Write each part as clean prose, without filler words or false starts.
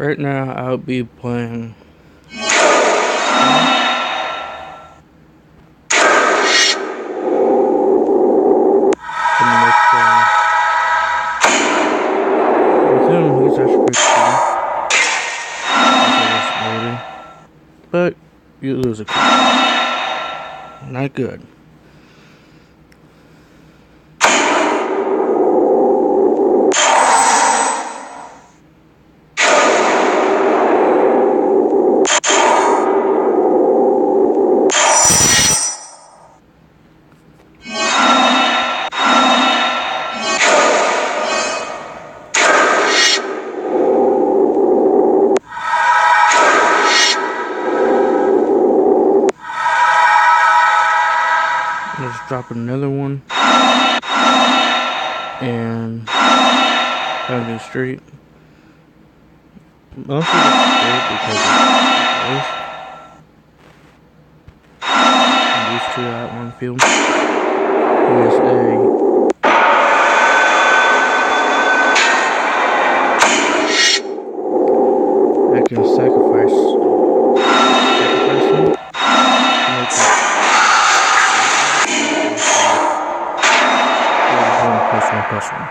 Right now, I'll be playing. With him, he's actually pretty cool. But you lose a kill. Not good. Let's drop another one. And down the street. Most of it's good because of this. I'm used to that one field. Here's I can sacrifice him. Plus one.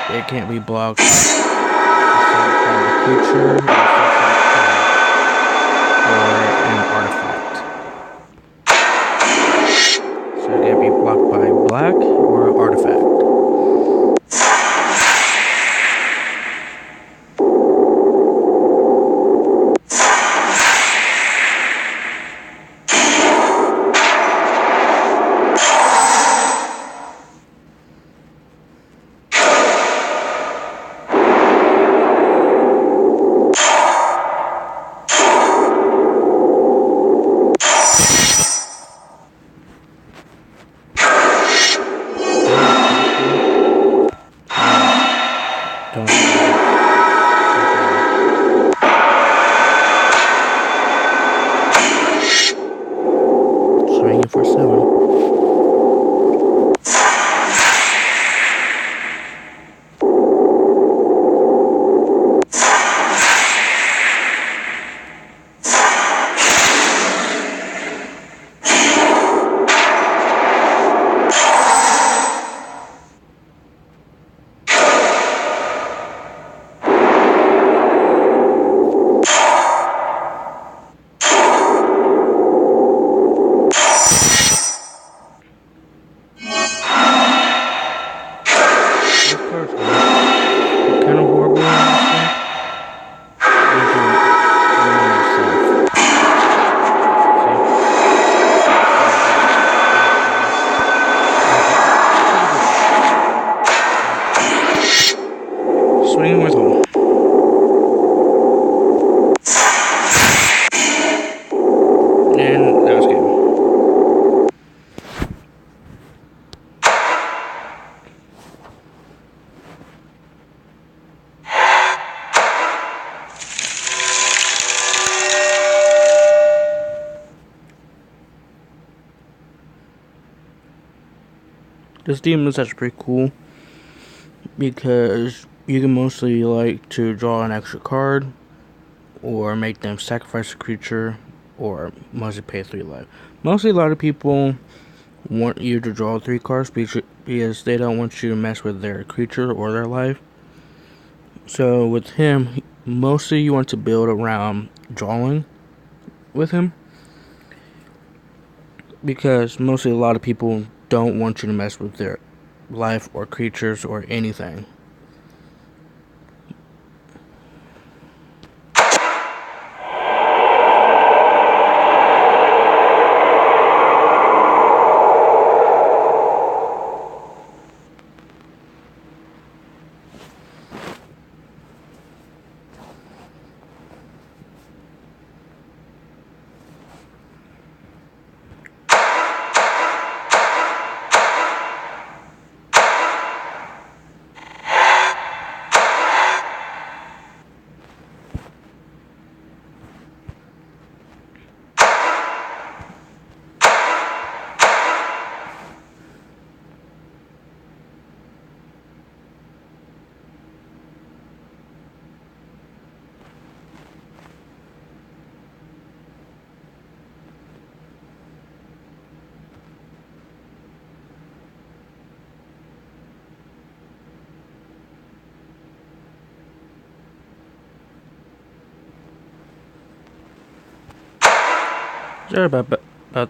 It can't be blocked. It's the creature or an artifact. So it can be blocked by black or artifact. Swinging for 7. swinging with him. And that was game. This demon is actually pretty cool because you can mostly like to draw an extra card or make them sacrifice a creature or mostly pay 3 life. Mostly a lot of people want you to draw 3 cards because they don't want you to mess with their creature or their life. So with him, mostly you want to build around drawing with him because mostly a lot of people don't want you to mess with their life or creatures or anything. Sorry about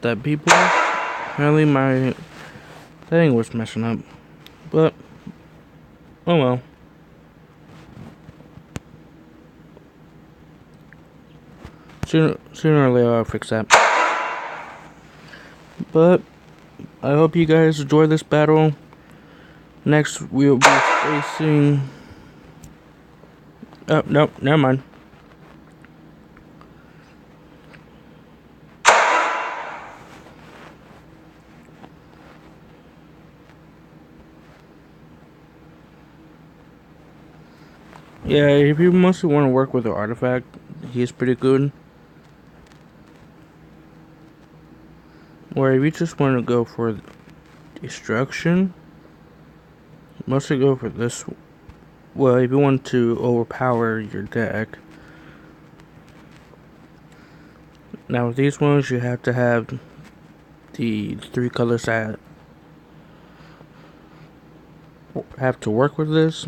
that, people. Apparently my thing was messing up, but oh well. Sooner or later I'll fix that. But I hope you guys enjoy this battle. Next we'll be facing. Oh no, never mind. Yeah, if you mostly want to work with the artifact, he's pretty good. Or if you just want to go for destruction, mostly go for this. Well, if you want to overpower your deck. Now with these ones, you have to have the 3 colors that have to work with this,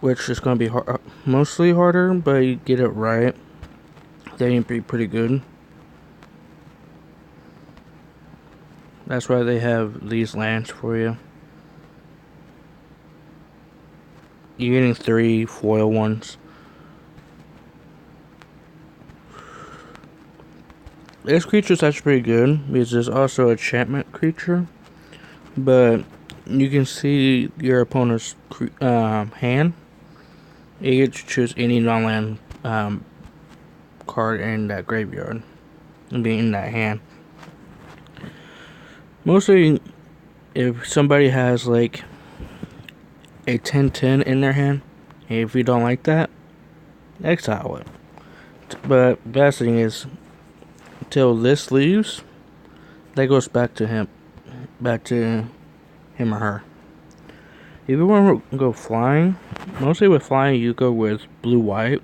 which is going to be mostly harder, but you get it right, then you'd be pretty good. That's why they have these lands for you. You're getting 3 foil ones. This creature's actually pretty good because it's also an enchantment creature, but you can see your opponent's hand. You get to choose any non-land card in that graveyard and be in that hand. Mostly, if somebody has like a 10/10 in their hand, if you don't like that, exile it. But best thing is, until this leaves, that goes back to him or her. If you want to go flying, mostly with flying you go with blue-white,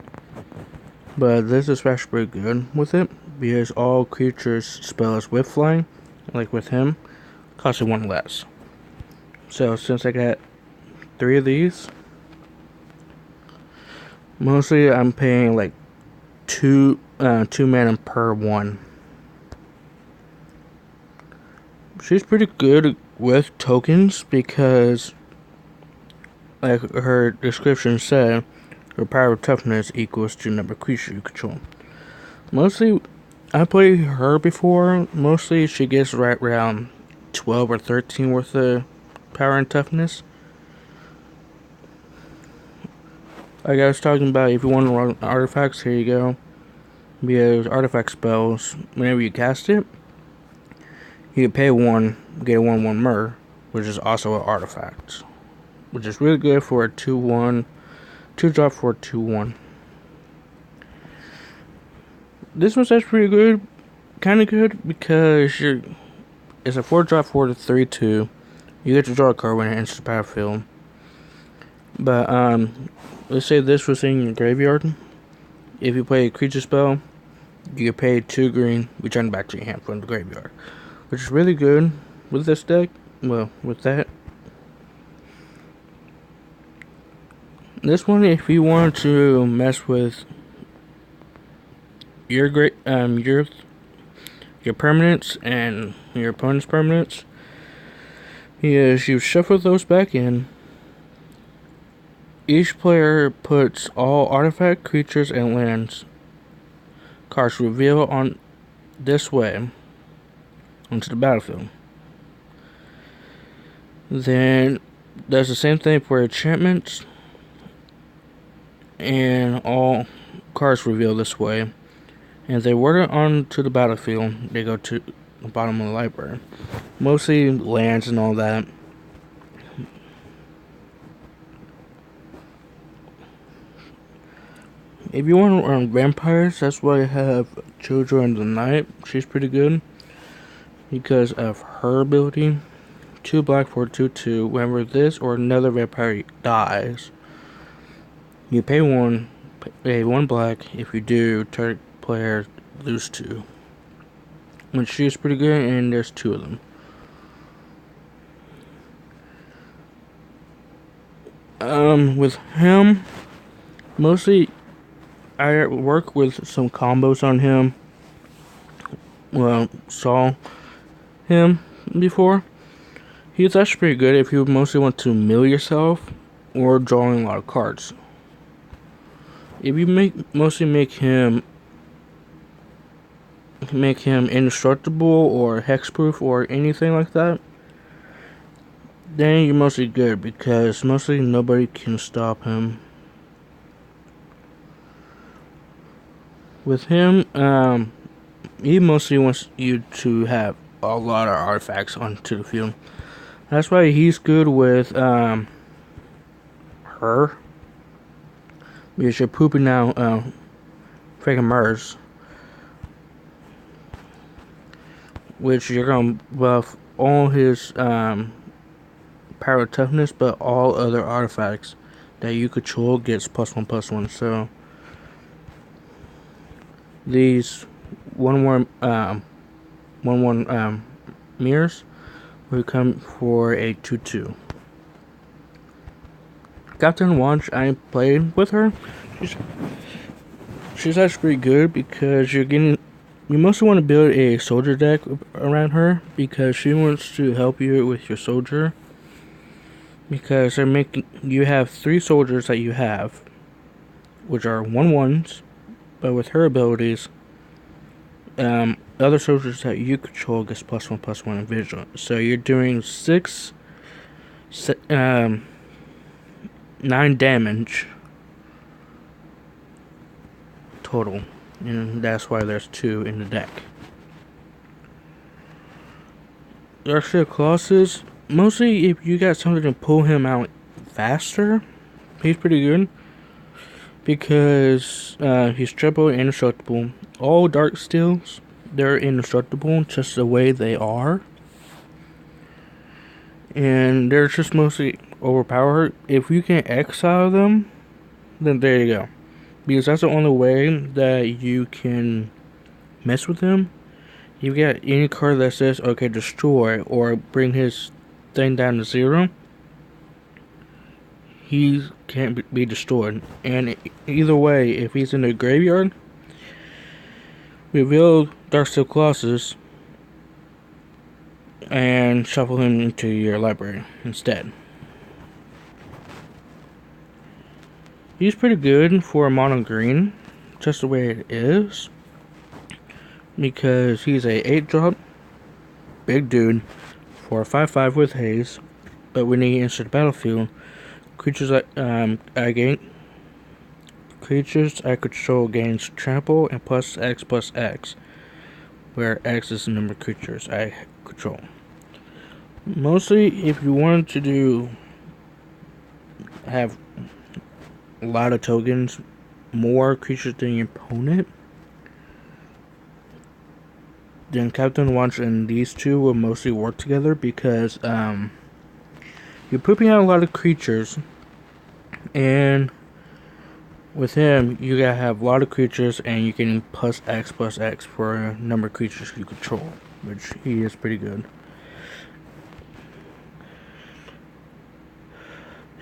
but this is actually pretty good with it because all creatures spells with flying, like with him, cost you 1 less. So since I got 3 of these, mostly I'm paying like 2 mana per one. She's pretty good with tokens because, like her description said, her power of toughness equals to number of creatures you control. Mostly, I played her before. Mostly, she gets right around 12 or 13 worth of power and toughness. Like I was talking about, if you want to run artifacts, here you go. Because artifact spells, whenever you cast it, you can pay 1, get a 1/1 Myr, which is also an artifact. Which is really good for a 2/1, 2-drop for a 2/1. This one's actually pretty good, kind of good, because it's a 4-drop for the 3/2. You get to draw a card when it enters the battlefield. But let's say this was in your graveyard. If you play a creature spell, you pay 2 green, return it back to your hand from the graveyard, which is really good with this deck. Well, with that. This one, if you want to mess with your permanents and your opponent's permanents, is you shuffle those back in. Each player puts all artifact, creatures, and lands cards reveal on this way onto the battlefield. Then does the same thing for enchantments, and all cards reveal this way. And if they were onto the battlefield, they go to the bottom of the library. Mostly lands and all that. If you want to run vampires, that's why I have Children of the Night. She's pretty good because of her ability. 2 black for 2/2. Whenever this or another vampire dies, you pay 1 black. If you do, target player lose 2. Which she's pretty good, and there's 2 of them. With him, mostly I work with some combos on him. Well, saw him before. He's actually pretty good if you mostly want to mill yourself or drawing a lot of cards. If you mostly make him indestructible or hexproof or anything like that, then you're mostly good because mostly nobody can stop him. With him, he mostly wants you to have a lot of artifacts onto the field. That's why he's good with her. Because you're pooping out freaking Myrs, which you're gonna buff all his power toughness, but all other artifacts that you control gets +1/+1. So these 1/1 Myrs will come for a 2/2. Captain Watch, I played with her. She's actually pretty good because you mostly want to build a soldier deck around her because she wants to help you with your soldier. Because you have 3 soldiers that you have, which are 1/1s, but with her abilities, other soldiers that you control gets +1/+1 in Vigilant. So you're doing 9 damage total, and that's why there's 2 in the deck. Darksteel Colossus, mostly if you got something to pull him out faster, he's pretty good because he's triple indestructible. All Darksteels, they're indestructible just the way they are, and they're just mostly overpowered. If you can exile them, then there you go, because that's the only way that you can mess with him. You get any card that says okay, destroy or bring his thing down to 0, he can't be destroyed. And either way, if he's in the graveyard, reveal Darksteel Colossus and shuffle him into your library instead. He's pretty good for a mono green, just the way it is, because he's a 8-drop big dude for a 5/5 with haze. But when he enters the battlefield, creatures like Agate Creatures I control gains trample and plus X, where X is the number of creatures I control. Mostly, if you wanted to have a lot of tokens, more creatures than your opponent, then Captain Watch and these two will mostly work together because you're pooping out a lot of creatures, and with him you gotta have a lot of creatures, and you're getting plus X for a number of creatures you control, which he is pretty good.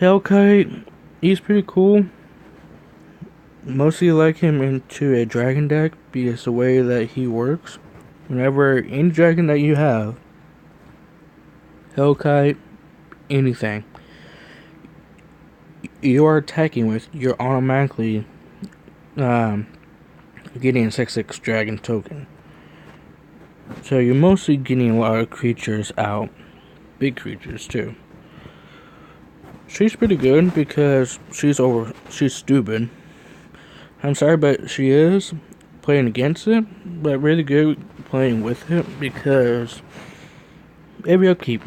Hellkite, he's pretty cool. Mostly like him into a dragon deck because the way that he works. Whenever any dragon that you have, Hellkite, anything you are attacking with, you're automatically getting a 6/6 dragon token. So you're mostly getting a lot of creatures out, big creatures too. She's pretty good because she's stupid. I'm sorry, but she is playing against it, but really good playing with it because every upkeep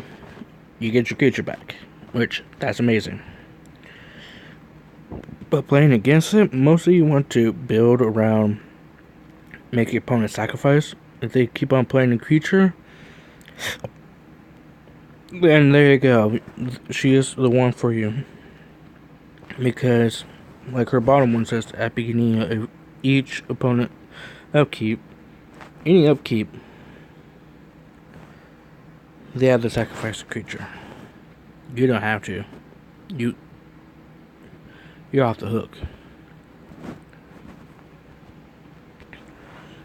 you get your creature back, which that's amazing. But playing against it, mostly you want to build around make your opponent sacrifice. If they keep on playing the creature, then there you go. She is the one for you. Because, like her bottom one says, at the beginning of each opponent upkeep, any upkeep, they have to sacrifice a creature. You don't have to. You're off the hook.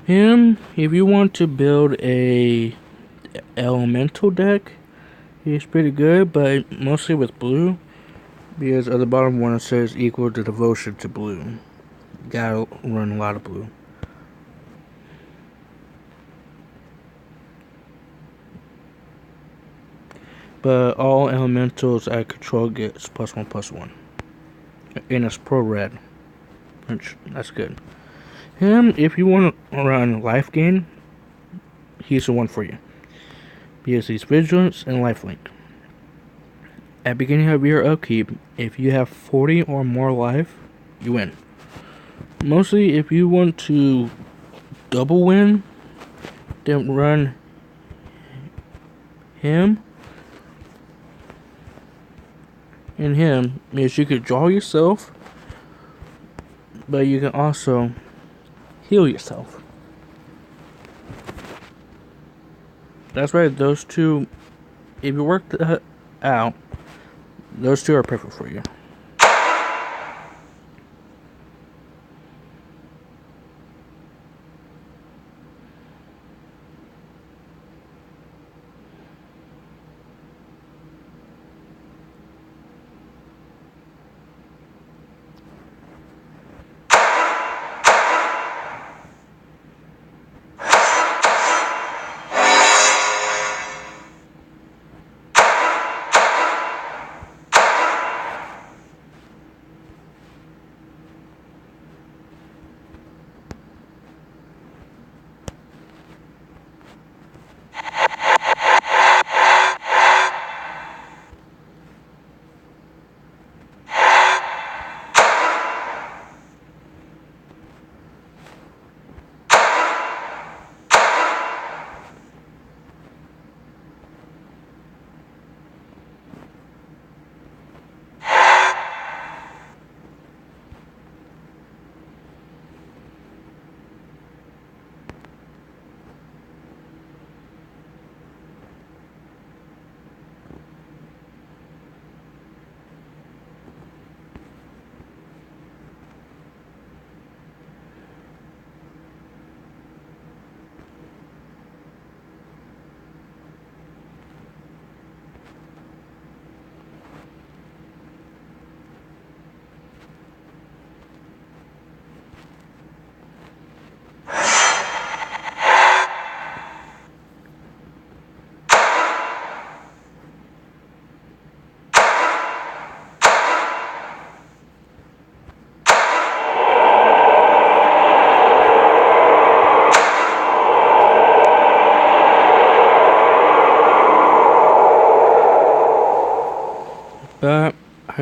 Him, if you want to build a elemental deck, he's pretty good, but mostly with blue, because at the bottom one it says equal to devotion to blue. Gotta run a lot of blue. But all elementals I control gets +1/+1. And it's pro red, which that's good. Him, if you want to run life gain, he's the one for you. Because he's vigilance and lifelink. At the beginning of your upkeep, if you have 40 or more life, you win. Mostly, if you want to double win, then run him and him, because you could draw yourself, but you can also heal yourself. That's right, those two, if you work that out, those two are perfect for you.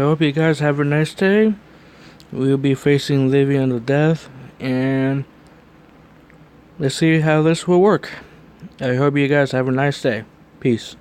hope you guys have a nice day. We'll be facing living and the death, and let's see how this will work. I hope you guys have a nice day. Peace.